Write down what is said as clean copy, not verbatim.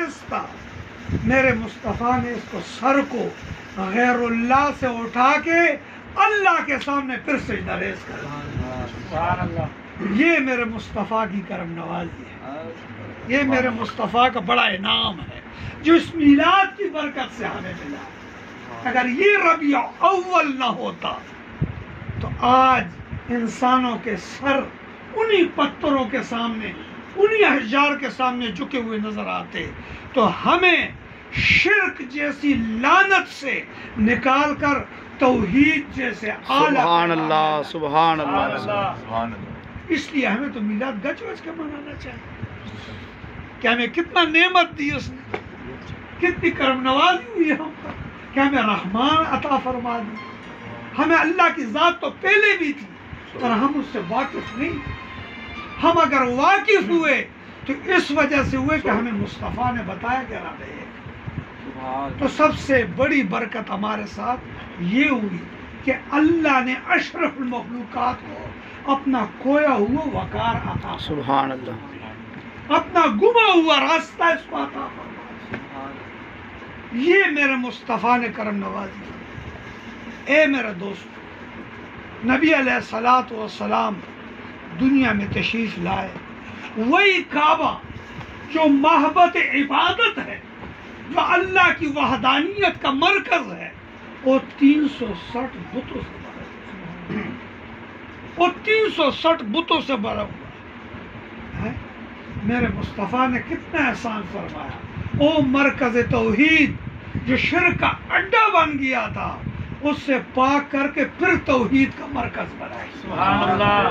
آہستہ میرے مصطفیٰ نے اس کو سر کو غیر اللہ سے اٹھا کے اللہ کے سامنے پھر سجدہ ریز کر دیا۔ سبحان اللہ۔ یہ میرے مصطفیٰ کی کرم نوازی ہے، یہ میرے مصطفیٰ کا بڑا انعام ہے جو اس میلاد کی برکت سے ہمیں ملا۔ اگر یہ ربیع اول نہ ہوتا تو آج انسانوں کے سر انہی پتھروں کے سامنے، انہی احجار کے سامنے جھکے ہوئے نظر آتے، تو ہمیں شرک جیسی لعنت سے نکال کر توحید جیسے اعلیٰ۔ سبحان اللہ، سبحان اللہ، سبحان اللہ۔ اس لیے ہمیں تو میلاد گج وج کے منانا چاہیے کہ ہمیں کتنا نعمت دی اس نے، کتنی کرم نوازی ہوئی ہم پر کہ ہمیں رحمان عطا فرما دی۔ ہمیں اللہ کی ذات تو پہلے بھی تھی اور ہم اس سے واقف نہیں۔ ہم اگر واقف ہوئے تو اس وجہ سے ہوئے کہ ہمیں مصطفیٰ نے بتایا کہ رب ہے۔ تو سب سے بڑی برکت ہمارے ساتھ یہ ہوئی کہ اللہ نے اشرف المخلوقات کو اپنا کھویا ہوا وقار عطا فرمایا، سبحان اللہ۔ اپنا گما ہوا راستہ اس کو عطا فرمایا۔ یہ میرے مصطفیٰ نے کرم نوازی۔ اے میرے دوست، نبی علیہ الصلوۃ والسلام دنیا میں تشریف لائے، وہی کعبہ جو محبت عبادت ہے، جو اللہ کی وحدانیت کا مرکز ہے، وہ 360 بتوں سے بھرا ہوا ہے۔ وہ 360 بتوں سے بھرا ہوا ہے۔ میرے مصطفیٰ نے کتنا احسان فرمایا۔ او مرکز توحید جو شرک کا اڈا بن گیا تھا، اس سے پاک کر کے پھر توحید کا مرکز بنایا۔ سبحان اللہ۔